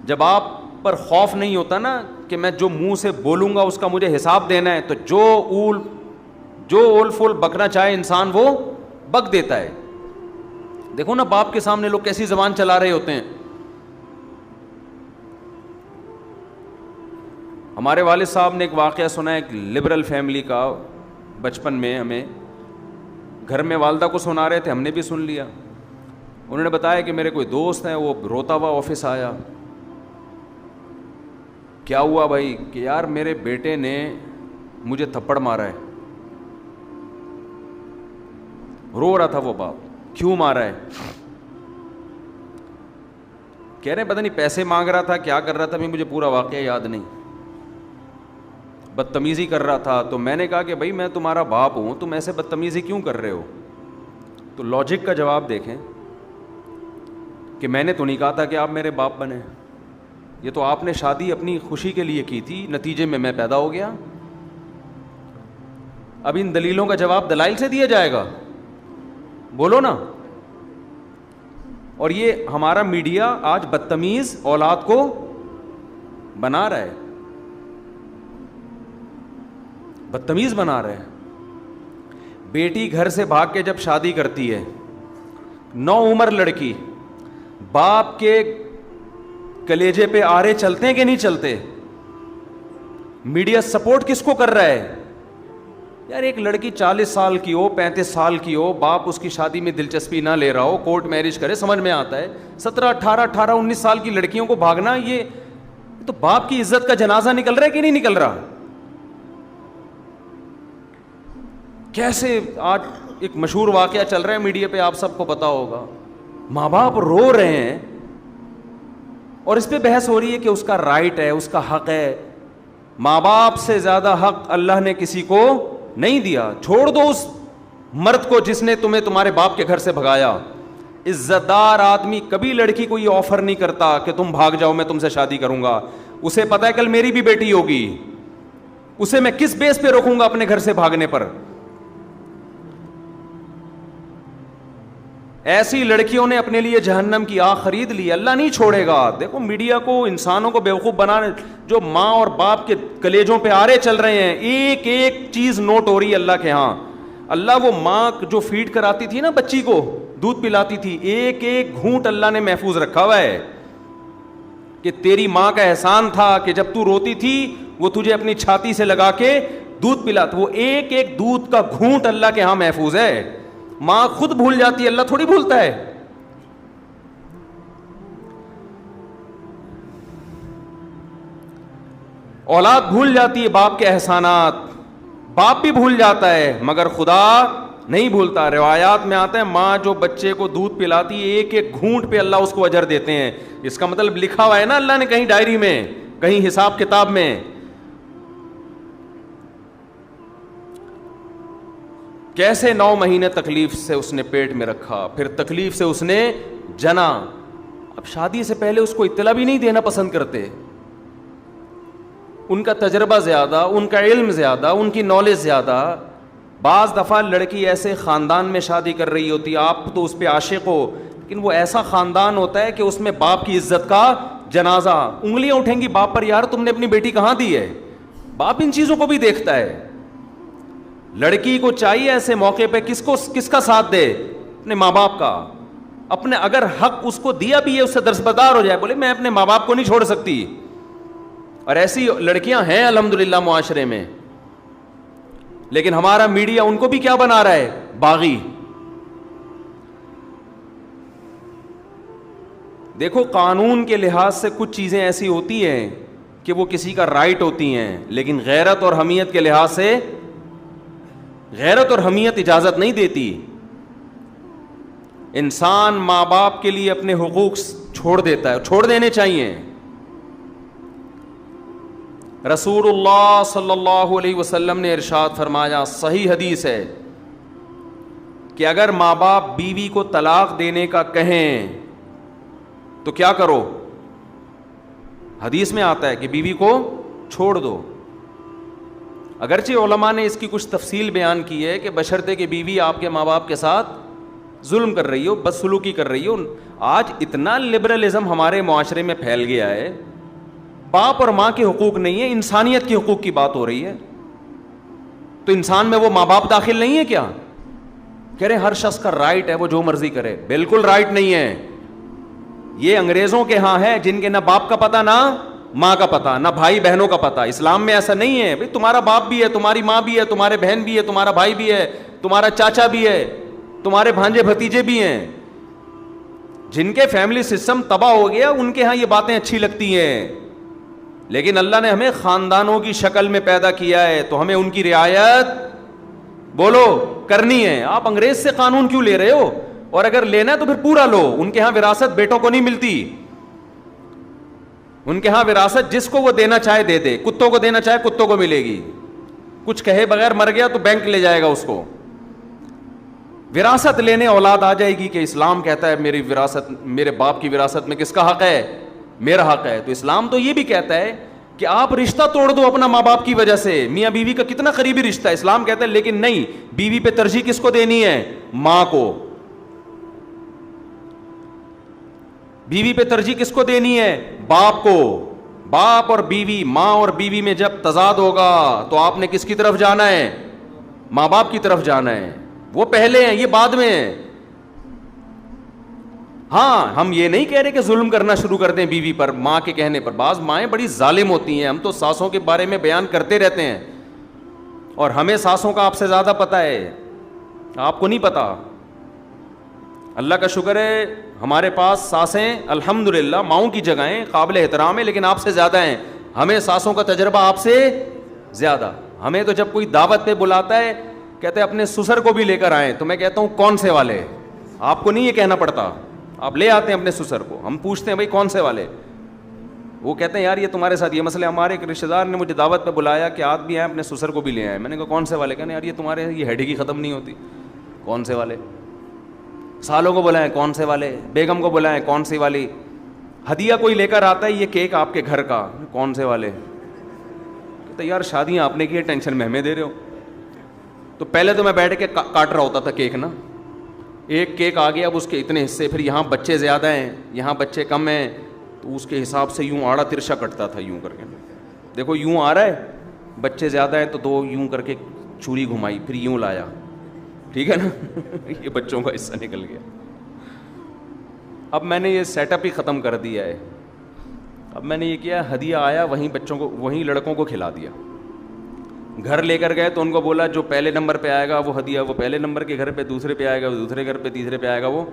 جب آپ پر خوف نہیں ہوتا نا کہ میں جو منہ سے بولوں گا اس کا مجھے حساب دینا ہے, تو جو اول فول بکنا چاہے انسان وہ بک دیتا ہے. دیکھو نا باپ کے سامنے لوگ کیسی زبان چلا رہے ہوتے ہیں. ہمارے والد صاحب نے ایک واقعہ سنا ہے, ایک لبرل فیملی کا. بچپن میں ہمیں گھر میں والدہ کو سنا رہے تھے, ہم نے بھی سن لیا. انہوں نے بتایا کہ میرے کوئی دوست ہیں, وہ روتا ہوا آفس آیا. کیا ہوا بھائی؟ کہ یار میرے بیٹے نے مجھے تھپڑ مارا ہے. رو رہا تھا وہ باپ, کیوں مارا ہے؟ کہہ رہے پتہ نہیں پیسے مانگ رہا تھا, کیا کر رہا تھا, مجھے پورا واقعہ یاد نہیں. بدتمیزی کر رہا تھا. تو میں نے کہا کہ بھائی میں تمہارا باپ ہوں, تم ایسے بدتمیزی کیوں کر رہے ہو؟ تو لاجک کا جواب دیکھیں کہ میں نے تو نہیں کہا تھا کہ آپ میرے باپ بنیں, یہ تو آپ نے شادی اپنی خوشی کے لیے کی تھی, نتیجے میں پیدا ہو گیا. اب ان دلیلوں کا جواب دلائل سے دیا جائے گا, بولو نا. اور یہ ہمارا میڈیا آج بدتمیز اولاد کو بنا رہا ہے, بدتمیز بنا رہے ہیں. بیٹی گھر سے بھاگ کے جب شادی کرتی ہے, 9 عمر لڑکی, باپ کے کلیجے پہ آرے چلتے ہیں کہ نہیں چلتے؟ میڈیا سپورٹ کس کو کر رہا ہے؟ یار ایک لڑکی 40 سال کی ہو, 35 سال کی ہو, باپ اس کی شادی میں دلچسپی نہ لے رہا ہو, کورٹ میرج کرے, سمجھ میں آتا ہے. 17, 18, 19 سال کی لڑکیوں کو بھاگنا, یہ تو باپ کی عزت کا جنازہ نکل رہا ہے کہ نہیں نکل رہا؟ کیسے آج ایک مشہور واقعہ چل رہا ہے میڈیا پہ, آپ سب کو پتا ہوگا. ماں باپ رو رہے ہیں اور اس پہ بحث ہو رہی ہے کہ اس کا رائٹ ہے, اس کا حق ہے. ماں باپ سے زیادہ حق اللہ نے کسی کو نہیں دیا. چھوڑ دو اس مرد کو جس نے تمہیں تمہارے باپ کے گھر سے بھگایا. عزت دار آدمی کبھی لڑکی کو یہ آفر نہیں کرتا کہ تم بھاگ جاؤ, میں تم سے شادی کروں گا. اسے پتا ہے کل میری بھی بیٹی ہوگی, اسے میں کس بیس پہ روکوں گا اپنے گھر سے بھاگنے پر. ایسی لڑکیوں نے اپنے لیے جہنم کی آگ خرید لی. اللہ نہیں چھوڑے گا. دیکھو میڈیا کو, انسانوں کو بیوقوف بنانے, جو ماں اور باپ کے کلیجوں پہ آرے چل رہے ہیں, ایک ایک چیز نوٹ ہو رہی ہے اللہ کے ہاں. اللہ وہ ماں جو فیڈ کراتی تھی نا بچی کو, دودھ پلاتی تھی, ایک ایک گھونٹ اللہ نے محفوظ رکھا ہوا ہے کہ تیری ماں کا احسان تھا کہ جب تو روتی تھی وہ تجھے اپنی چھاتی سے لگا کے دودھ پلاتا. وہ ایک ایک دودھ کا گھونٹ اللہ کے ہاں محفوظ ہے. ماں خود بھول جاتی ہے, اللہ تھوڑی بھولتا ہے. اولاد بھول جاتی ہے باپ کے احسانات, باپ بھی بھول جاتا ہے مگر خدا نہیں بھولتا. روایات میں آتا ہے ماں جو بچے کو دودھ پلاتی ہے, ایک ایک گھونٹ پہ اللہ اس کو اجر دیتے ہیں. اس کا مطلب لکھا ہوا ہے نا اللہ نے کہیں ڈائری میں, کہیں حساب کتاب میں. کیسے 9 مہینے تکلیف سے اس نے پیٹ میں رکھا, پھر تکلیف سے اس نے جنا. اب شادی سے پہلے اس کو اطلاع بھی نہیں دینا پسند کرتے. ان کا تجربہ زیادہ, ان کا علم زیادہ, ان کی نالج زیادہ. بعض دفعہ لڑکی ایسے خاندان میں شادی کر رہی ہوتی, آپ تو اس پہ عاشق ہو, لیکن وہ ایسا خاندان ہوتا ہے کہ اس میں باپ کی عزت کا جنازہ. انگلیاں اٹھیں گی باپ پر, یار تم نے اپنی بیٹی کہاں دی ہے. باپ ان چیزوں کو بھی دیکھتا ہے. لڑکی کو چاہیے ایسے موقع پہ کس کا ساتھ دے, اپنے ماں باپ کا. اپنے اگر حق اس کو دیا بھی ہے اس سے درسبدار ہو جائے, بولے میں اپنے ماں باپ کو نہیں چھوڑ سکتی. اور ایسی لڑکیاں ہیں الحمدللہ معاشرے میں, لیکن ہمارا میڈیا ان کو بھی کیا بنا رہا ہے, باغی. دیکھو قانون کے لحاظ سے کچھ چیزیں ایسی ہوتی ہیں کہ وہ کسی کا رائٹ ہوتی ہیں, لیکن غیرت اور حمیت کے لحاظ سے غیرت اور حمیت اجازت نہیں دیتی. انسان ماں باپ کے لیے اپنے حقوق چھوڑ دیتا ہے, چھوڑ دینے چاہیے. رسول اللہ صلی اللہ علیہ وسلم نے ارشاد فرمایا, صحیح حدیث ہے, کہ اگر ماں باپ بیوی کو طلاق دینے کا کہیں تو کیا کرو. حدیث میں آتا ہے کہ بیوی کو چھوڑ دو. اگرچہ علماء نے اس کی کچھ تفصیل بیان کی ہے کہ بشرطے کہ بیوی آپ کے ماں باپ کے ساتھ ظلم کر رہی ہو, بدسلوکی کر رہی ہو. آج اتنا لبرلزم ہمارے معاشرے میں پھیل گیا ہے, باپ اور ماں کے حقوق نہیں ہے, انسانیت کے حقوق کی بات ہو رہی ہے. تو انسان میں وہ ماں باپ داخل نہیں ہے کیا؟ کہہ رہے ہر شخص کا رائٹ ہے وہ جو مرضی کرے. بالکل رائٹ نہیں ہے. یہ انگریزوں کے ہاں ہے جن کے نہ باپ کا پتہ نہ ماں کا پتہ, نہ بھائی بہنوں کا پتہ. اسلام میں ایسا نہیں ہے بھائی تمہارا باپ بھی ہے, تمہاری ماں بھی ہے, تمہارے بہن بھی ہے, تمہارا بھائی بھی ہے, تمہارا چاچا بھی ہے, تمہارے بھانجے بھتیجے بھی ہیں. جن کے فیملی سسٹم تباہ ہو گیا ان کے ہاں یہ باتیں اچھی لگتی ہیں, لیکن اللہ نے ہمیں خاندانوں کی شکل میں پیدا کیا ہے تو ہمیں ان کی رعایت بولو کرنی ہے. آپ انگریز سے قانون کیوں لے رہے ہو؟ اور اگر لینا ہے تو پھر پورا لو. ان کے ہاں وراثت بیٹوں کو نہیں ملتی, ان کے ہاں وراثت جس کو وہ دینا چاہے دے دے. کتوں کو دینا چاہے کتوں کو ملے گی, کچھ کہے بغیر مر گیا تو بینک لے جائے گا اس کو. وراثت لینے اولاد آ جائے گی کہ اسلام کہتا ہے میری وراثت, میرے باپ کی وراثت میں کس کا حق ہے؟ میرا حق ہے. تو اسلام تو یہ بھی کہتا ہے کہ آپ رشتہ توڑ دو اپنا ماں باپ کی وجہ سے. میاں بیوی کا کتنا قریبی رشتہ ہے, اسلام کہتا ہے لیکن نہیں, بیوی پہ ترجیح کس کو دینی ہے؟ ماں کو. بیوی پہ ترجیح کس کو دینی ہے؟ باپ کو. باپ اور بیوی, ماں اور بیوی میں جب تضاد ہوگا تو آپ نے کس کی طرف جانا ہے؟ ماں باپ کی طرف جانا ہے. وہ پہلے ہیں, یہ بعد میں ہیں. ہاں ہم یہ نہیں کہہ رہے کہ ظلم کرنا شروع کر دیں بیوی پر ماں کے کہنے پر. بعض مائیں بڑی ظالم ہوتی ہیں, ہم تو ساسوں کے بارے میں بیان کرتے رہتے ہیں اور ہمیں ساسوں کا آپ سے زیادہ پتہ ہے, آپ کو نہیں پتا. اللہ کا شکر ہے ہمارے پاس ساسیں الحمدللہ ماؤں کی جگہیں قابل احترام ہے, لیکن آپ سے زیادہ ہیں. ہمیں ساسوں کا تجربہ آپ سے زیادہ. ہمیں تو جب کوئی دعوت پہ بلاتا ہے کہتے ہیں اپنے سسر کو بھی لے کر آئیں, تو میں کہتا ہوں کون سے والے؟ آپ کو نہیں یہ کہنا پڑتا, آپ لے آتے ہیں اپنے سسر کو. ہم پوچھتے ہیں بھائی کون سے والے؟ وہ کہتے ہیں یار یہ تمہارے ساتھ یہ مسئلہ. ہمارے ایک رشتہ دار نے مجھے دعوت پہ بلایا کہ آپ بھی آئیں اپنے سسر کو بھی لے آئیں. میں نے کہا کون سے والے؟ کہنے یار یہ تمہارے یہ ہیڈ کی ختم نہیں ہوتی. کون سے والے؟ سالوں کو بلائیں کون سے والے, بیگم کو بلائیں کون سی والی, ہدیہ کوئی لے کر آتا ہے یہ کیک آپ کے گھر کا, کون سے والے؟ کہتے یار شادیاں آپ نے کی ہے, ٹینشن میں ہمیں دے رہے ہو. تو پہلے تو میں بیٹھ کے کاٹ رہا ہوتا تھا کیک نا, ایک کیک آ گیا اب اس کے اتنے حصے, پھر یہاں بچے زیادہ ہیں یہاں بچے کم ہیں, تو اس کے حساب سے یوں آڑا ترشا کٹتا تھا یوں کر کے. دیکھو یوں آ رہا ہے, بچے زیادہ ہیں تو دو یوں کر کے چوری گھمائی, پھر یوں لایا, ٹھیک ہے نا. یہ بچوں کا حصہ نکل گیا. اب میں نے یہ سیٹ اپ ہی ختم کر دیا ہے. اب میں نے یہ کیا, ہدیہ آیا وہیں بچوں کو وہیں لڑکوں کو کھلا دیا. گھر لے کر گئے تو ان کو بولا جو پہلے نمبر پہ آئے گا وہ ہدیہ وہ پہلے نمبر کے گھر پہ, دوسرے پہ آئے گا وہ دوسرے گھر پہ, تیسرے پہ آئے گا وہ.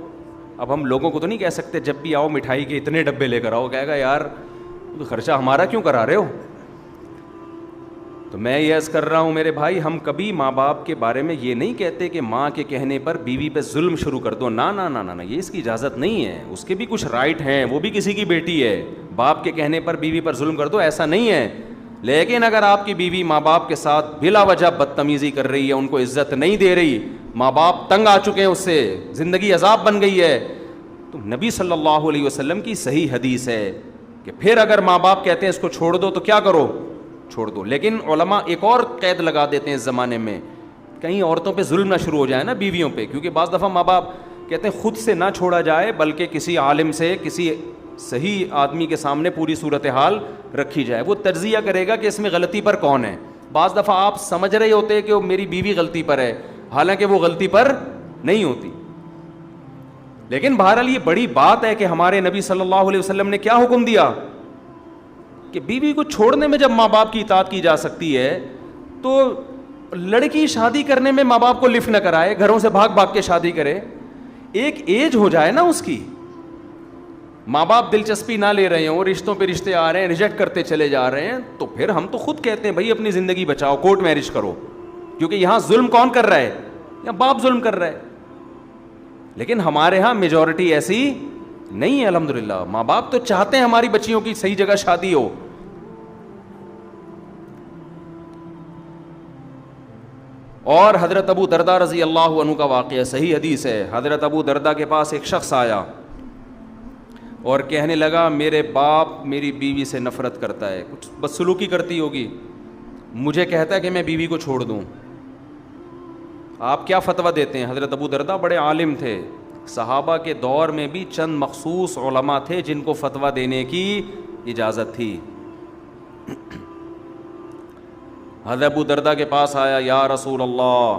اب ہم لوگوں کو تو نہیں کہہ سکتے جب بھی آؤ مٹھائی کے اتنے ڈبے لے کر آؤ, کہے گا یار تو خرچہ ہمارا کیوں کرا رہے ہو. تو میں یہ عرض کر رہا ہوں میرے بھائی, ہم کبھی ماں باپ کے بارے میں یہ نہیں کہتے کہ ماں کے کہنے پر بیوی پہ ظلم شروع کر دو. نا نا نا نا, یہ اس کی اجازت نہیں ہے. اس کے بھی کچھ رائٹ ہیں, وہ بھی کسی کی بیٹی ہے. باپ کے کہنے پر بیوی پر ظلم کر دو ایسا نہیں ہے. لیکن اگر آپ کی بیوی ماں باپ کے ساتھ بلا وجہ بدتمیزی کر رہی ہے, ان کو عزت نہیں دے رہی, ماں باپ تنگ آ چکے ہیں اس سے, زندگی عذاب بن گئی ہے, تو نبی صلی اللہ علیہ وسلم کی صحیح حدیث ہے کہ پھر اگر ماں باپ کہتے ہیں اس کو چھوڑ دو تو کیا کرو, چھوڑ دو. لیکن علماء ایک اور قید لگا دیتے ہیں اس زمانے میں, کہیں عورتوں پہ ظلم نہ شروع ہو جائے نا بیویوں پہ, کیونکہ بعض دفعہ ماں باپ کہتے ہیں خود سے نہ چھوڑا جائے بلکہ کسی عالم سے, کسی صحیح آدمی کے سامنے پوری صورتحال رکھی جائے, وہ تجزیہ کرے گا کہ اس میں غلطی پر کون ہے. بعض دفعہ آپ سمجھ رہے ہوتے کہ وہ میری بیوی غلطی پر ہے, حالانکہ وہ غلطی پر نہیں ہوتی. لیکن بہرحال یہ بڑی بات ہے کہ ہمارے نبی صلی اللہ علیہ وسلم نے کیا حکم دیا کہ بیوی کو چھوڑنے میں جب ماں باپ کی اطاعت کی جا سکتی ہے تو لڑکی شادی کرنے میں ماں باپ کو لفٹ نہ کرائے, گھروں سے بھاگ بھاگ کے شادی کرے. ایک ایج ہو جائے نا اس کی, ماں باپ دلچسپی نہ لے رہے ہوں, رشتوں پہ رشتے آ رہے ہیں, ریجیکٹ کرتے چلے جا رہے ہیں, تو پھر ہم تو خود کہتے ہیں بھائی اپنی زندگی بچاؤ, کورٹ میرج کرو, کیونکہ یہاں ظلم کون کر رہا ہے, یہاں باپ ظلم کر رہا ہے. لیکن ہمارے ہاں میجورٹی ایسی نہیں ہے الحمدللہ. ماں باپ تو چاہتے ہیں ہماری بچیوں کی صحیح جگہ شادی ہو. اور حضرت ابو دردہ رضی اللہ عنہ کا واقعہ صحیح حدیث ہے. حضرت ابو دردہ کے پاس ایک شخص آیا اور کہنے لگا میرے باپ میری بیوی سے نفرت کرتا ہے, کچھ بدسلوکی کرتی ہوگی, مجھے کہتا ہے کہ میں بیوی کو چھوڑ دوں. آپ کیا فتویٰ دیتے ہیں؟ حضرت ابو دردہ بڑے عالم تھے, صحابہ کے دور میں بھی چند مخصوص علماء تھے جن کو فتویٰ دینے کی اجازت تھی. حضرت ابو دردہ کے پاس آیا, یا رسول اللہ,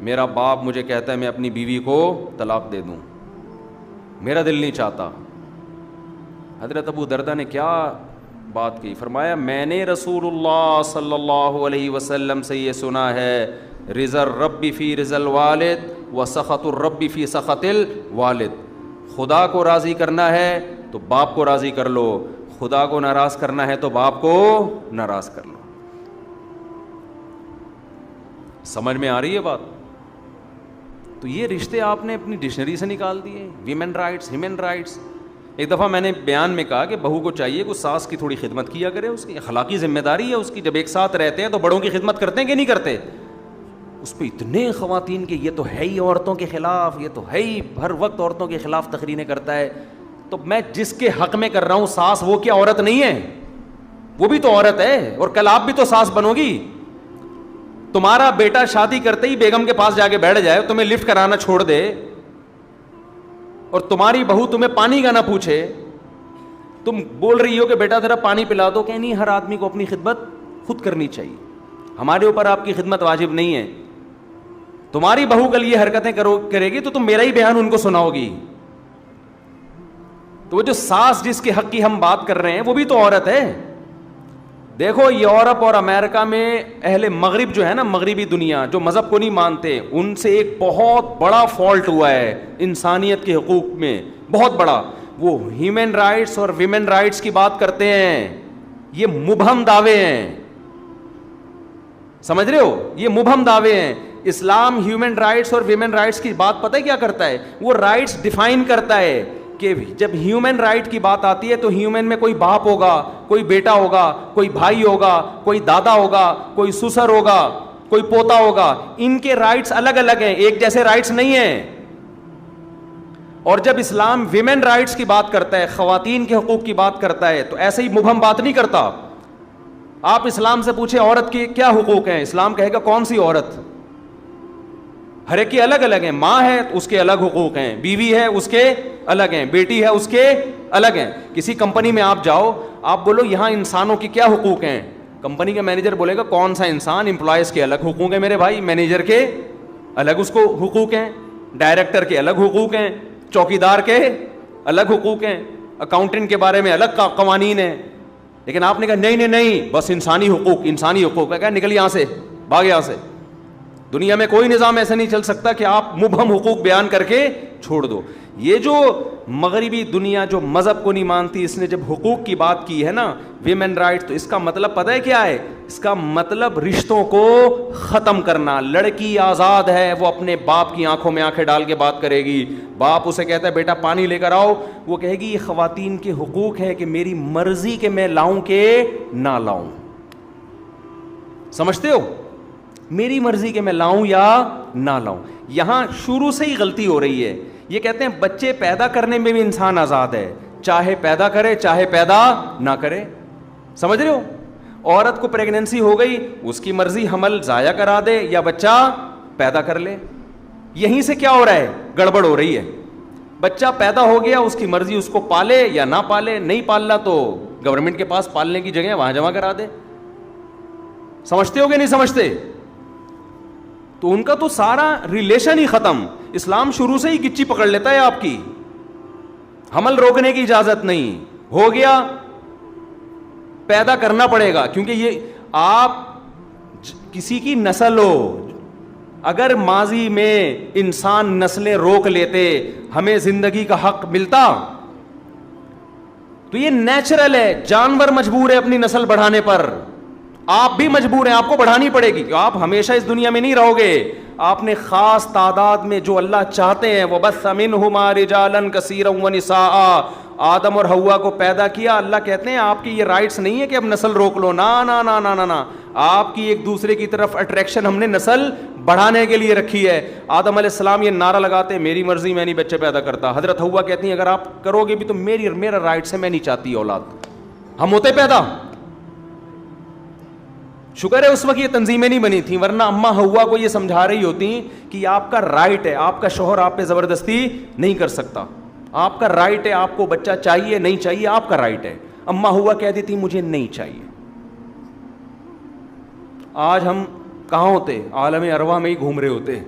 میرا باپ مجھے کہتا ہے میں اپنی بیوی کو طلاق دے دوں, میرا دل نہیں چاہتا. حضرت ابو دردہ نے کیا بات کی؟ فرمایا میں نے رسول اللہ صلی اللہ علیہ وسلم سے یہ سنا ہے, رضا الرب فی رضا الوالد و سخط الرب فی سخط الوالد. خدا کو راضی کرنا ہے تو باپ کو راضی کر لو, خدا کو ناراض کرنا ہے تو باپ کو ناراض کر لو. سمجھ میں آ رہی ہے بات؟ تو یہ رشتے آپ نے اپنی ڈکشنری سے نکال دیے. Women rights, human rights. ایک دفعہ میں نے بیان میں کہا کہ بہو کو چاہیے کہ ساس کی تھوڑی خدمت کیا کرے, اس کی اخلاقی ذمہ داری ہے اس کی. جب ایک ساتھ رہتے ہیں تو بڑوں کی خدمت کرتے ہیں کہ نہیں کرتے؟ اس پہ اتنے خواتین کہ یہ تو ہے ہی عورتوں کے خلاف, یہ تو ہے ہی ہر وقت عورتوں کے خلاف تقریریں کرتا ہے. تو میں جس کے حق میں کر رہا ہوں ساس, وہ کیا عورت نہیں ہے؟ وہ بھی تو عورت ہے, اور کل آپ بھی تو ساس بنو گی. تمہارا بیٹا شادی کرتے ہی بیگم کے پاس جا کے بیٹھ جائے, تمہیں لفٹ کرانا چھوڑ دے, اور تمہاری بہو تمہیں پانی کا نہ پوچھے, تم بول رہی ہو کہ بیٹا ذرا پانی پلا دو, کہ نہیں ہر آدمی کو اپنی خدمت خود کرنی چاہیے, ہمارے اوپر آپ کی خدمت واجب نہیں ہے. تمہاری بہو کل یہ حرکتیں کرے گی تو تم میرا ہی بیان ان کو سناؤ گی. تو وہ جو ساس جس کے حق کی ہم بات کر رہے ہیں وہ بھی تو عورت ہے. دیکھو یورپ اور امریکہ میں اہل مغرب جو ہے نا, مغربی دنیا جو مذہب کو نہیں مانتے, ان سے ایک بہت بڑا فالٹ ہوا ہے انسانیت کے حقوق میں, بہت بڑا. وہ ہیومن رائٹس اور ویمن رائٹس کی بات کرتے ہیں, یہ مبہم دعوے ہیں, سمجھ رہے ہو, یہ مبہم دعوے ہیں. اسلام ہیومن رائٹس اور ویمن رائٹس کی بات پتہ ہے کیا کرتا ہے؟ وہ رائٹس ڈیفائن کرتا ہے کہ جب ہیومن رائٹ کی بات آتی ہے تو ہیومن میں کوئی باپ ہوگا, کوئی بیٹا ہوگا, کوئی بھائی ہوگا, کوئی دادا ہوگا, کوئی سسر ہوگا, کوئی پوتا ہوگا. ان کے رائٹس الگ الگ ہیں, ایک جیسے رائٹس نہیں ہیں. اور جب اسلام ویمن رائٹس کی بات کرتا ہے, خواتین کے حقوق کی بات کرتا ہے, تو ایسے ہی مبہم بات نہیں کرتا. آپ اسلام سے پوچھیں عورت کے کیا حقوق ہیں, اسلام کہے گا کون سی عورت؟ ہر ایک کے الگ الگ ہیں. ماں ہے اس کے الگ حقوق ہیں, بیوی ہے اس کے الگ ہیں, بیٹی ہے اس کے الگ ہیں. کسی کمپنی میں آپ جاؤ, آپ بولو یہاں انسانوں کی کیا حقوق ہیں, کمپنی کا مینیجر بولے گا کون سا انسان؟ امپلائز کے الگ حقوق ہیں میرے بھائی, مینیجر کے الگ اس کو حقوق ہیں, ڈائریکٹر کے الگ حقوق ہیں, چوکیدار کے الگ حقوق ہیں, اکاؤنٹنٹ کے بارے میں الگ قوانین ہیں. لیکن آپ نے کہا نہیں نہیں نہیں, بس انسانی حقوق, انسانی حقوق ہے. کہا نکل یہاں سے, بھاگ یہاں سے. دنیا میں کوئی نظام ایسا نہیں چل سکتا کہ آپ مبہم حقوق بیان کر کے چھوڑ دو. یہ جو مغربی دنیا جو مذہب کو نہیں مانتی, اس نے جب حقوق کی بات کی ہے نا, ویمن رائٹ, تو اس کا مطلب پتہ ہے کیا ہے؟ اس کا مطلب رشتوں کو ختم کرنا. لڑکی آزاد ہے, وہ اپنے باپ کی آنکھوں میں آنکھیں ڈال کے بات کرے گی. باپ اسے کہتا ہے بیٹا پانی لے کر آؤ, وہ کہے گی یہ خواتین کے حقوق ہے کہ میری مرضی کہ میں لاؤں کہ نہ لاؤں. سمجھتے ہو؟ میری مرضی کہ میں لاؤں یا نہ لاؤں. یہاں شروع سے ہی غلطی ہو رہی ہے. یہ کہتے ہیں بچے پیدا کرنے میں بھی انسان آزاد ہے, چاہے پیدا کرے چاہے پیدا نہ کرے. سمجھ رہے ہو؟ عورت کو پریگننسی ہو گئی, اس کی مرضی حمل ضائع کرا دے یا بچہ پیدا کر لے. یہیں سے کیا ہو رہا ہے؟ گڑبڑ ہو رہی ہے. بچہ پیدا ہو گیا, اس کی مرضی اس کو پالے یا نہ پالے, نہیں پالنا تو گورنمنٹ کے پاس پالنے کی جگہ وہاں جمع کرا دے. سمجھتے ہو کہ نہیں سمجھتے؟ تو ان کا تو سارا ریلیشن ہی ختم. اسلام شروع سے ہی گچی پکڑ لیتا ہے آپ کی, حمل روکنے کی اجازت نہیں. ہو گیا پیدا کرنا پڑے گا, کیونکہ یہ آپ کسی کی نسل ہو. اگر ماضی میں انسان نسلیں روک لیتے, ہمیں زندگی کا حق ملتا, تو یہ نیچرل ہے. جانور مجبور ہے اپنی نسل بڑھانے پر, آپ بھی مجبور ہیں, آپ کو بڑھانی پڑے گی. آپ ہمیشہ اس دنیا میں نہیں رہو گے. آپ نے خاص تعداد میں جو اللہ چاہتے ہیں, وَبَثَّ مِنْهُمَا رِجَالًا كَثِيرًا وَنِسَاءً, آدم اور حوا کو پیدا کیا. اللہ کہتے ہیں آپ کی یہ رائٹس نہیں ہے کہ اب نسل روک لو, نا نا نا نا نا نا. آپ کی ایک دوسرے کی طرف اٹریکشن ہم نے نسل بڑھانے کے لیے رکھی ہے. آدم علیہ السلام یہ نعرہ لگاتے ہیں میری مرضی, میں نہیں بچے پیدا کرتا. حضرت حوا کہتی ہیں اگر آپ کرو گے بھی تو میرا رائٹس ہے, میں نہیں چاہتی اولاد. ہم ہوتے پیدا, شکر ہے اس وقت یہ تنظیمیں نہیں بنی تھیں، ورنہ اماں ہوا کو یہ سمجھا رہی ہوتی کہ یہ آپ کا رائٹ ہے، آپ کا شوہر آپ پہ زبردستی نہیں کر سکتا، آپ کا رائٹ ہے، آپ کو بچہ چاہیے نہیں چاہیے آپ کا رائٹ ہے. اماں ہوا کہتی تھی مجھے نہیں چاہیے. آج ہم کہاں ہوتے؟ عالم ارواح میں ہی گھوم رہے ہوتے،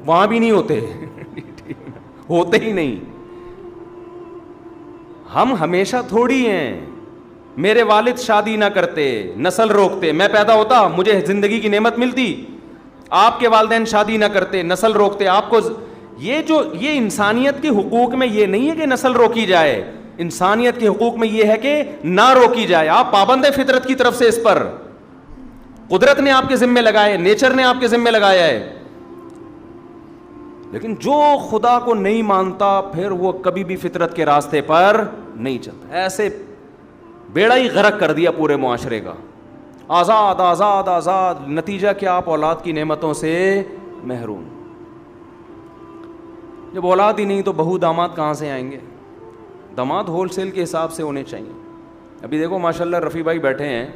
وہاں بھی نہیں ہوتے ہوتے ہی نہیں. ہم ہمیشہ تھوڑی ہیں. میرے والد شادی نہ کرتے، نسل روکتے، میں پیدا ہوتا مجھے زندگی کی نعمت ملتی. آپ کے والدین شادی نہ کرتے، نسل روکتے، آپ کو یہ انسانیت کے حقوق میں یہ نہیں ہے کہ نسل روکی جائے، انسانیت کے حقوق میں یہ ہے کہ نہ روکی جائے. آپ پابند ہیں فطرت کی طرف سے، اس پر قدرت نے آپ کے ذمہ لگائے، نیچر نے آپ کے ذمہ لگایا ہے. لیکن جو خدا کو نہیں مانتا پھر وہ کبھی بھی فطرت کے راستے پر نہیں چلتا. ایسے بیڑا ہی غرق کر دیا پورے معاشرے کا. آزاد آزاد آزاد، نتیجہ کیا؟ آپ اولاد کی نعمتوں سے محروم. جب اولاد ہی نہیں تو بہو داماد کہاں سے آئیں گے؟ داماد ہول سیل کے حساب سے ہونے چاہیے. ابھی دیکھو ماشاءاللہ رفیع بھائی بیٹھے ہیں،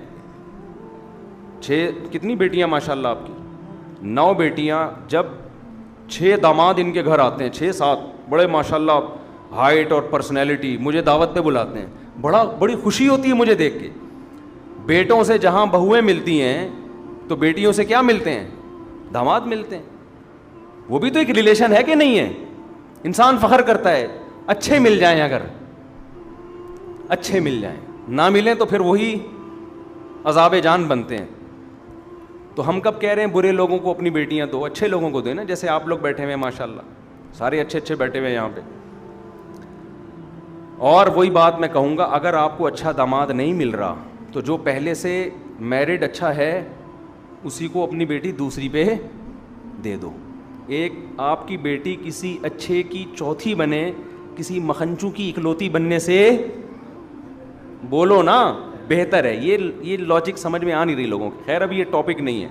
6 کتنی بیٹیاں ماشاءاللہ آپ کی؟ 9 بیٹیاں. جب 6 داماد ان کے گھر آتے ہیں، 6-7 بڑے ماشاءاللہ ہائٹ اور پرسنالٹی، مجھے دعوت پہ بلاتے ہیں، بڑی خوشی ہوتی ہے مجھے دیکھ کے. بیٹوں سے جہاں بہویں ملتی ہیں تو بیٹیوں سے کیا ملتے ہیں؟ داماد ملتے ہیں. وہ بھی تو ایک ریلیشن ہے کہ نہیں ہے؟ انسان فخر کرتا ہے اچھے مل جائیں، اگر اچھے مل جائیں، نہ ملیں تو پھر وہی عذاب جان بنتے ہیں. تو ہم کب کہہ رہے ہیں برے لوگوں کو اپنی بیٹیاں دو، اچھے لوگوں کو دیں نا. جیسے آپ لوگ بیٹھے ہوئے ہیں ماشاءاللہ، سارے اچھے اچھے بیٹھے ہوئے ہیں یہاں پہ. اور وہی بات میں کہوں گا، اگر آپ کو اچھا داماد نہیں مل رہا تو جو پہلے سے میرڈ اچھا ہے اسی کو اپنی بیٹی دوسری پہ دے دو. ایک آپ کی بیٹی کسی اچھے کی چوتھی بنے کسی مکھنچو کی اکلوتی بننے سے، بولو نا، بہتر ہے. یہ لاجک سمجھ میں آ نہیں رہی لوگوں کی. خیر ابھی یہ ٹاپک نہیں ہے،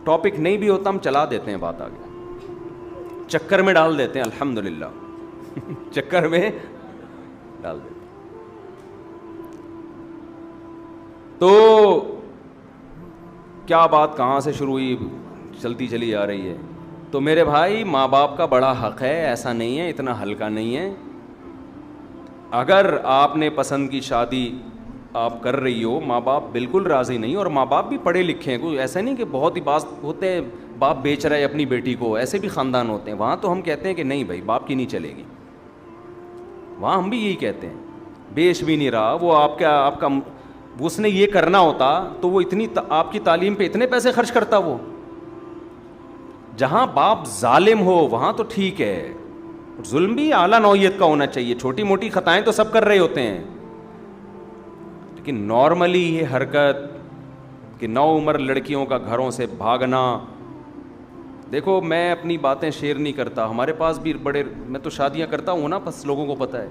ٹاپک نہیں بھی ہوتا ہم چلا دیتے ہیں بات آگے، چکر میں ڈال دیتے ہیں. الحمدللہ چکر میں ڈال دیتے. تو کیا بات کہاں سے شروع ہوئی، چلتی چلی جا رہی ہے. تو میرے بھائی ماں باپ کا بڑا حق ہے، ایسا نہیں ہے، اتنا ہلکا نہیں ہے. اگر آپ نے پسند کی شادی آپ کر رہی ہو، ماں باپ بالکل راضی نہیں، اور ماں باپ بھی پڑھے لکھے ہیں، کوئی ایسا نہیں کہ بہت ہی باز ہوتے ہیں باپ بیچ رہا ہے اپنی بیٹی کو، ایسے بھی خاندان ہوتے ہیں. وہاں تو ہم کہتے ہیں کہ نہیں بھائی باپ کی نہیں چلے گی، وہاں ہم بھی یہی کہتے ہیں. بیچ بھی نہیں رہا وہ، آپ کا اس نے یہ کرنا ہوتا تو وہ اتنی آپ کی تعلیم پہ اتنے پیسے خرچ کرتا. وہ جہاں باپ ظالم ہو وہاں تو ٹھیک ہے، ظلم بھی اعلیٰ نوعیت کا ہونا چاہیے. چھوٹی موٹی خطائیں تو سب کر رہے ہوتے ہیں، لیکن نارملی یہ حرکت کہ نو عمر لڑکیوں کا گھروں سے بھاگنا. دیکھو میں اپنی باتیں شیئر نہیں کرتا، ہمارے پاس بھی میں تو شادیاں کرتا ہوں نا، بس لوگوں کو پتہ ہے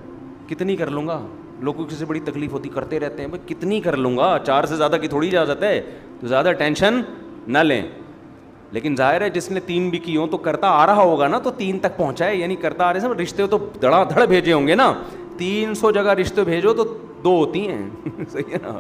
کتنی کر لوں گا. لوگوں کی سے بڑی تکلیف ہوتی، کرتے رہتے ہیں، بھائی کتنی کر لوں گا، 4 سے زیادہ کی تھوڑی اجازت ہے، تو زیادہ ٹینشن نہ لیں. لیکن ظاہر ہے جس نے 3 بھی کی ہوں تو کرتا آ رہا ہوگا نا، تو 3 تک پہنچائے، یعنی کرتا آ رہے ہیں. رشتے تو دھڑا دھڑ بھیجے ہوں گے نا، 300 جگہ رشتے بھیجو تو 2 ہوتی ہیں صحیح ہے نا.